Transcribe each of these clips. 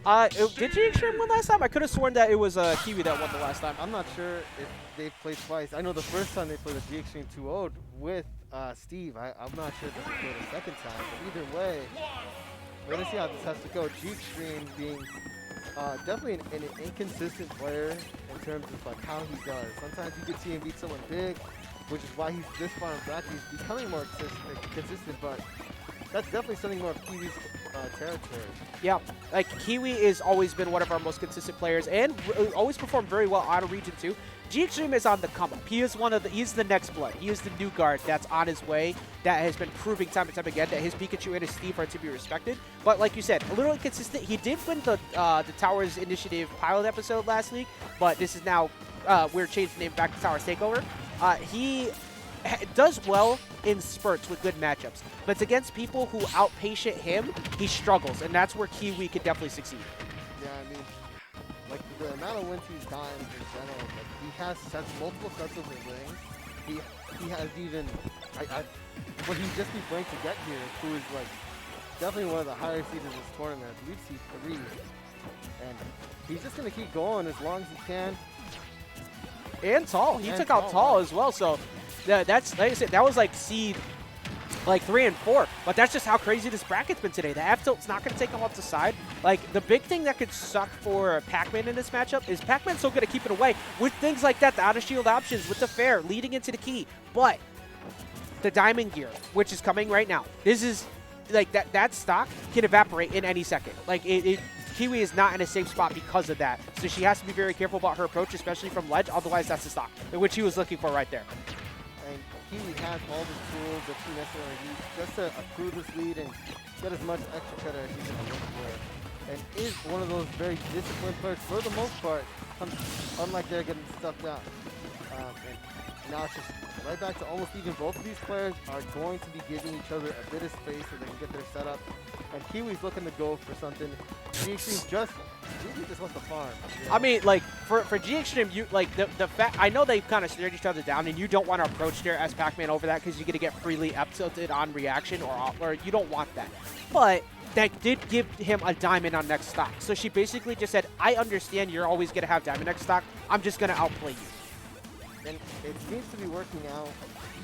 Did G-XTREME win last time? I could have sworn that it was Kiwi that won the last time. I'm not sure if they've played twice. I know the first time they played the G-XTREME 2-0 with Steve. I'm not sure if they played a second time. But either way, we're going to see how this has to go. G-XTREME being definitely an inconsistent player in terms of like how he does. Sometimes you can see him beat someone big, which is why he's this far in bracket. He's becoming more consistent, but that's definitely something more of Kiwi's territory. Yeah, like Kiwi has always been one of our most consistent players and always performed very well out of region too. G-XTREME is on the come up. He is he's the next blood. He is the new guard that's on his way that has been proving time and time again that his Pikachu and his Steve are to be respected. But like you said, a little inconsistent. He did win the Towers Initiative pilot episode last week, but this is now we're changing the name back to Towers Takeover. He does well in spurts with good matchups, but it's against people who outpatient him, he struggles, and that's where Kiwi could definitely succeed. Yeah, I mean, like the amount of wins he's gotten in general, like he has multiple sets of wins. He has even, what he'd just be playing to get here, who is like definitely one of the higher seeds in this tournament. I believe seed 3, and he's just gonna keep going as long as he can. And Tall, he took out Tall as well, so. That's, like I said, that was like seed like 3 and 4, but that's just how crazy this bracket's been today. The F tilt's not going to take him off the side. Like, the big thing that could suck for Pac-Man in this matchup is Pac-Man's so good at keeping away with things like that, the out-of-shield options, with the fair, leading into the key. But the Diamond Gear, which is coming right now, this is, like, that stock can evaporate in any second. Like, Kiwi is not in a safe spot because of that. So she has to be very careful about her approach, especially from ledge, otherwise that's the stock, which he was looking for right there. And Kiwi has all the tools that she necessarily needs just to accrue this lead and get as much extra credit as she can look for. And is one of those very disciplined players for the most part, unlike they're getting stuffed out. And now it's just right back to almost even. Both of these players are going to be giving each other a bit of space so they can get their setup. And Kiwi's looking to go for something. G-XTREME just wants to farm. Yeah. I mean, like, for G-XTREME, you like the fact, I know they kind of stared each other down, and you don't want to approach there as Pac-Man over that because you're gonna get freely up tilted on reaction, or you don't want that. But that did give him a diamond on next stock. So she basically just said, I understand you're always gonna have diamond next stock. I'm just gonna outplay you. And it seems to be working out,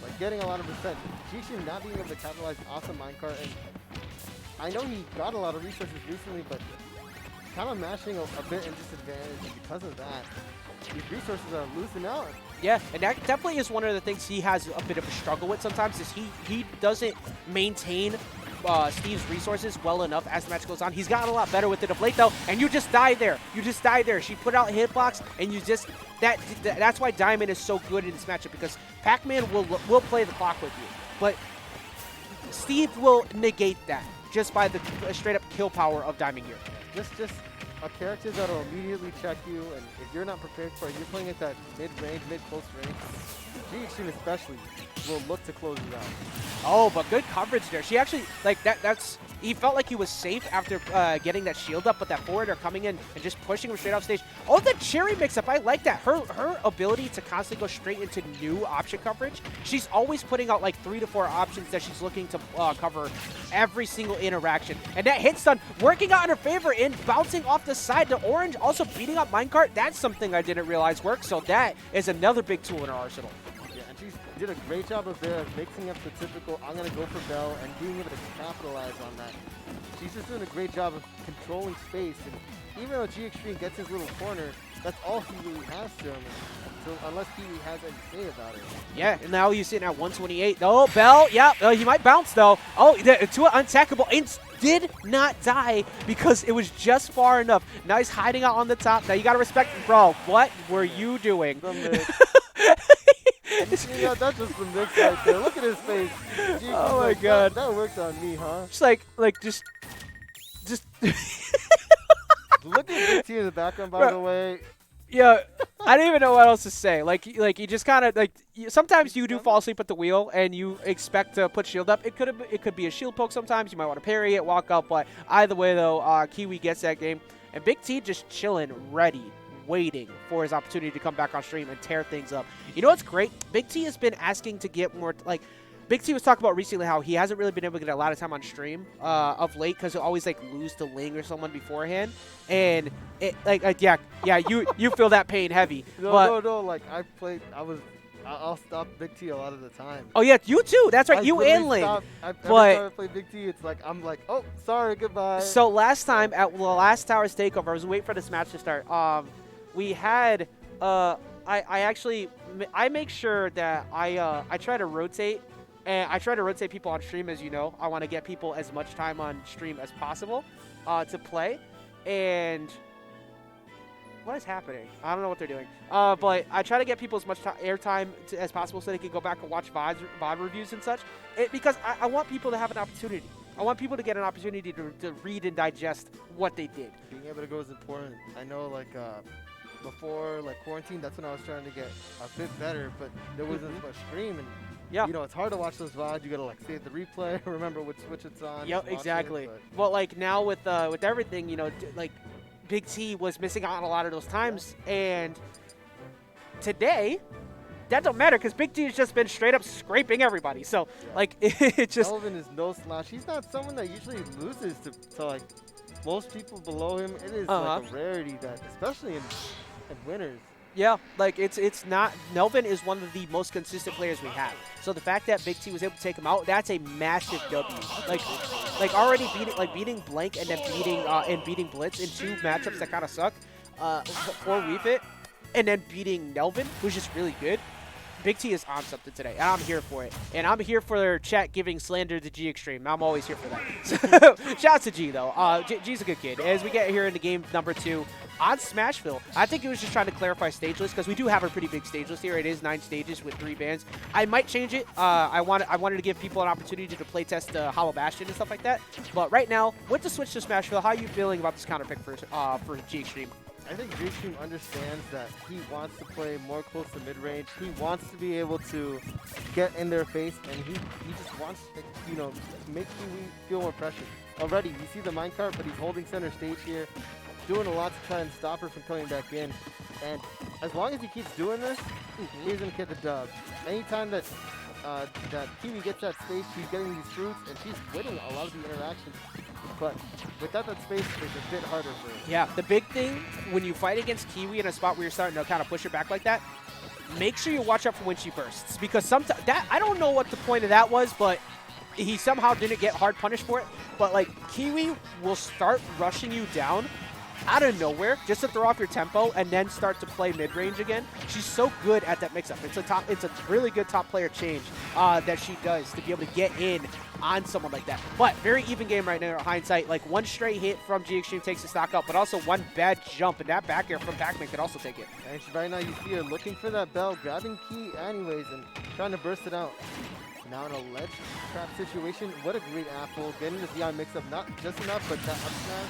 like getting a lot of percent. G-XTREME not being able to capitalize off the minecart, and I know he got a lot of resources recently, but kind of mashing a bit in disadvantage, and because of that, these resources are losing out. Yeah, and that definitely is one of the things he has a bit of a struggle with sometimes, is he doesn't maintain Steve's resources well enough as the match goes on. He's gotten a lot better with it of late, though, and you just die there. You just die there. She put out hitbox, and you just that's why Diamond is so good in this matchup, because Pac-Man will play the clock with you, but Steve will negate that just by the straight up kill power of Diamond Gear. Just a character that'll immediately check you, and if you're not prepared for it, you're playing at that mid-range, mid-close range. G-XTREME especially will look to close you out. Oh, but good coverage there. She actually, like, he felt like he was safe after getting that shield up, but that forwarder coming in and just pushing him straight off stage. Oh, the cherry mix-up, I like that. Her ability to constantly go straight into new option coverage, she's always putting out like 3 to 4 options that she's looking to cover every single interaction. And that hit stun working out in her favor and bouncing off the side to orange, also beating up minecart. That's something I didn't realize worked, so that is another big tool in her arsenal. She did a great job of there mixing up the typical I'm going to go for Bell and being able to capitalize on that. She's just doing a great job of controlling space, and even though G-XTREME gets his little corner, that's all he really has to him, so unless Kiwi has anything to say about it. Yeah, and now he's sitting at 128. Oh, Bell, yeah, he might bounce though. Oh, to an untackable, and did not die because it was just far enough. Nice hiding out on the top. Now you got to respect, bro, what were you doing? Yeah, that's just the mix right there. Look at his face. Gee, oh my god. That worked on me, huh? Just like just. Look at Big T in the background, by the way. Yeah, I don't even know what else to say. Like you just kind of sometimes you do fall asleep at the wheel and you expect to put shield up. It could be a shield poke sometimes. You might want to parry it, walk up, but either way though, Kiwi gets that game, and Big T just chilling, ready, waiting for his opportunity to come back on stream and tear things up. You know what's great? Big T has been asking to get more, like, Big T was talking about recently how he hasn't really been able to get a lot of time on stream of late because he'll always like lose to Ling or someone beforehand, and it yeah, you feel that pain heavy. No, like I'll stop Big T a lot of the time. Oh yeah, you too. That's right, you and Ling. Every time I play Big T, it's like I'm like, oh, sorry, goodbye. So last time at the last Towers Takeover, I was waiting for this match to start. We had I make sure that I try to rotate. And I try to rotate people on stream, as you know. I want to get people as much time on stream as possible to play. And what is happening? I don't know what they're doing. But I try to get people as much airtime as possible so they can go back and watch VOD reviews and such. Because I want people to have an opportunity. I want people to get an opportunity to read and digest what they did. Being able to go is important. I know, like, before, like, quarantine, that's when I was trying to get a bit better, but there wasn't as much stream. And yeah. You know, it's hard to watch those VODs. You gotta like save the replay, remember which switch it's on. Yep, exactly. Well, like now with everything, you know, like Big T was missing out on a lot of those times, and today that don't matter because Big T has just been straight up scraping everybody. So like it just. Melvin is no slouch. He's not someone that usually loses to like most people below him. It is like a rarity that, especially in winners. Yeah, like it's not. Melvin is one of the most consistent players we have. So the fact that Big T was able to take him out, that's a massive W. Like already beating Blank and then beating Blitz in 2 matchups that kind of suck for Weefit, and then beating Melvin, who's just really good. Big T is on something today, and I'm here for it. And I'm here for their chat giving slander to G-XTREME. I'm always here for that. Shout out to G, though. G's a good kid. As we get here into game number 2 on Smashville, I think he was just trying to clarify stage list because we do have a pretty big stage list here. It is 9 stages with 3 bands. I might change it. I wanted to give people an opportunity to play test Hollow Bastion and stuff like that. But right now, with the switch to Smashville, how are you feeling about this counter pick for G-XTREME? I think G-XTREME understands that he wants to play more close to mid-range. He wants to be able to get in their face, and he just wants to, you know, make Kiwi feel more pressure. Already, you see the minecart, but he's holding center stage here, doing a lot to try and stop her from coming back in. And as long as he keeps doing this, he's going to get the dub. Anytime that Kiwi gets that space, she's getting these fruits, and she's winning a lot of the interactions. But without that space, it's a bit harder for her. Yeah, the big thing when you fight against Kiwi in a spot where you're starting to kind of push her back like that, make sure you watch out for when she bursts. Because sometimes I don't know what the point of that was, but he somehow didn't get hard punished for it. But like Kiwi will start rushing you down out of nowhere just to throw off your tempo and then start to play mid-range again. She's so good at that mix-up. It's a really good top player change that she does to be able to get in on someone like that. But very even game right now in hindsight. Like one straight hit from G-XTREME takes the stock up, but also one bad jump, and that back air from Pac-Man could also take it. And right now you see her looking for that bell, grabbing key anyways, and trying to burst it out. Now in a ledge trap situation, what a great apple. Getting the Dion mix-up, not just enough, but that up smash.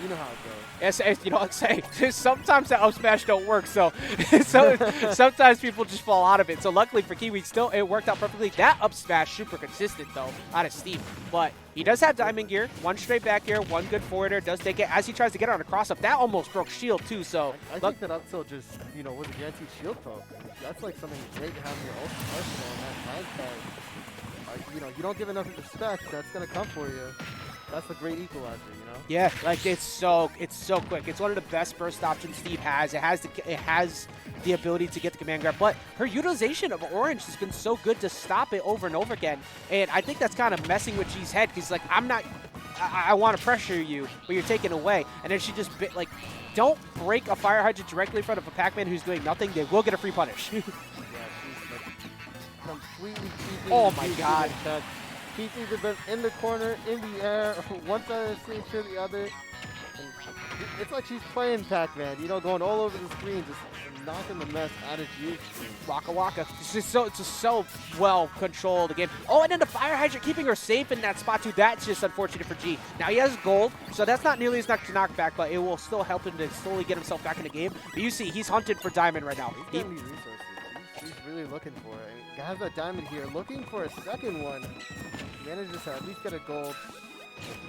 You know how it goes. Yes, you know what I'm saying. Sometimes that up smash don't work, so sometimes people just fall out of it. So luckily for Kiwi, still it worked out perfectly. That up smash super consistent though out of Steve, but he does have diamond gear. One straight back here, one good forwarder. Does take it as he tries to get on a cross up. That almost broke shield too. So I think that up tilt just was a guaranteed shield poke. That's like something great to have in your arsenal on that side card. You don't give enough respect, that's gonna come for you. That's a great equalizer, you know? Yeah, like it's so quick. It's one of the best burst options Steve has. It has the ability to get the command grab, but her utilization of orange has been so good to stop it over and over again. And I think that's kind of messing with G's head because like I want to pressure you, but you're taking away. And then she just don't break a fire hydrant directly in front of a Pac-Man who's doing nothing. They will get a free punish. Yeah, she's like completely keeping. Oh my god. Keeping the in the corner, in the air, one side of the screen to the other. And it's like she's playing Pac-Man, going all over the screen, just knocking the mess out of you. Waka Waka. It's just so well controlled again. Oh, and then the fire hydrant keeping her safe in that spot too. That's just unfortunate for G. Now he has gold, so that's not nearly as much knockback, but it will still help him to slowly get himself back in the game. But you see, he's hunted for diamond right now. He's getting these resources. He's really looking for it. He has that diamond here, looking for a second one. He manages to at least get a gold.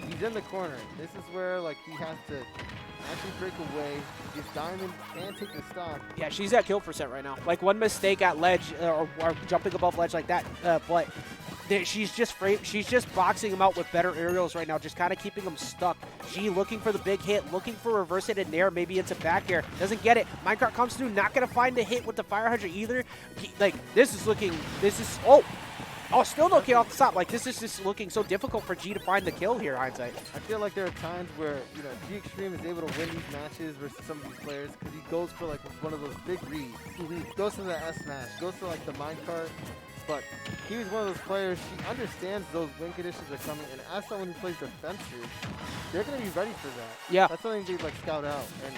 He's in the corner. This is where he has to actually break away. This diamond can take the stock. Yeah, she's at kill percent right now. Like one mistake at ledge or jumping above ledge like that, but she's just boxing him out with better aerials right now, just kind of keeping him stuck. G looking for the big hit, looking for reverse hit in air, maybe into back air. Doesn't get it. Minecart comes through, not going to find the hit with the fire hydrant either. Oh, still no kill off the top. Like, this is just looking so difficult for G to find the kill here, hindsight. I feel like there are times where, you know, G-XTREME is able to win these matches versus some of these players because he goes for, like, one of those big reads. He goes to the S-smash, goes to, like, the minecart. But Kiwi's one of those players, she understands those win conditions are coming, and as someone who plays defensive, they're going to be ready for that. Yeah. That's something they, like, scout out. And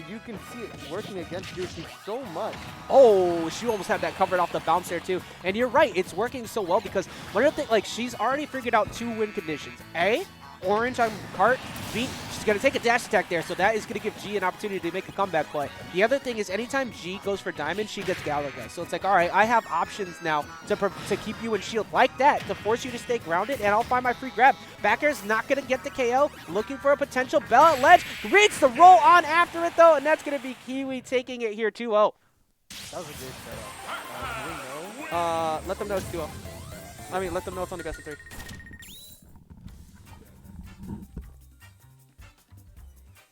you can see it working against G-XTREME so much. Oh, she almost had that covered off the bounce there too. And you're right, it's working so well because one of the things, like, she's already figured out 2 win conditions. A, orange on cart. B, she's going to take a dash attack there, so that is going to give G an opportunity to make a comeback play. The other thing is anytime G goes for diamond, she gets Galaga. So it's like, all right, I have options now to keep you in shield like that, to force you to stay grounded, and I'll find my free grab. Back air's not going to get the KO. Looking for a potential Bell at ledge. Reads the roll on after it, though, and that's going to be Kiwi taking it here 2-0. That was a good setup. Do we know? Let them know it's 2-0. I mean, let them know it's only best of 3.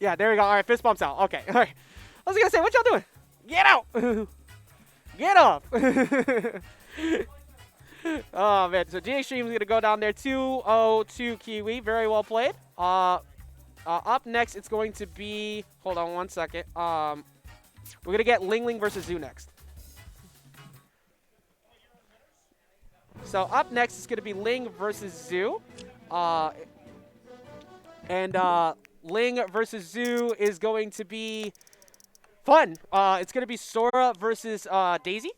Yeah, there we go. All right, fist bumps out. Okay, all right. I was going to say, what y'all doing? Get out. Get up. Oh, man. So G-XTREME is going to go down there 2-0 to Kiwi. Very well played. Up next, it's going to be... Hold on one second. We're going to get Ling Ling versus Zoo next. So up next, it's going to be Ling versus Zoo. Ling versus Zoo is going to be fun. It's going to be Sora versus Daisy.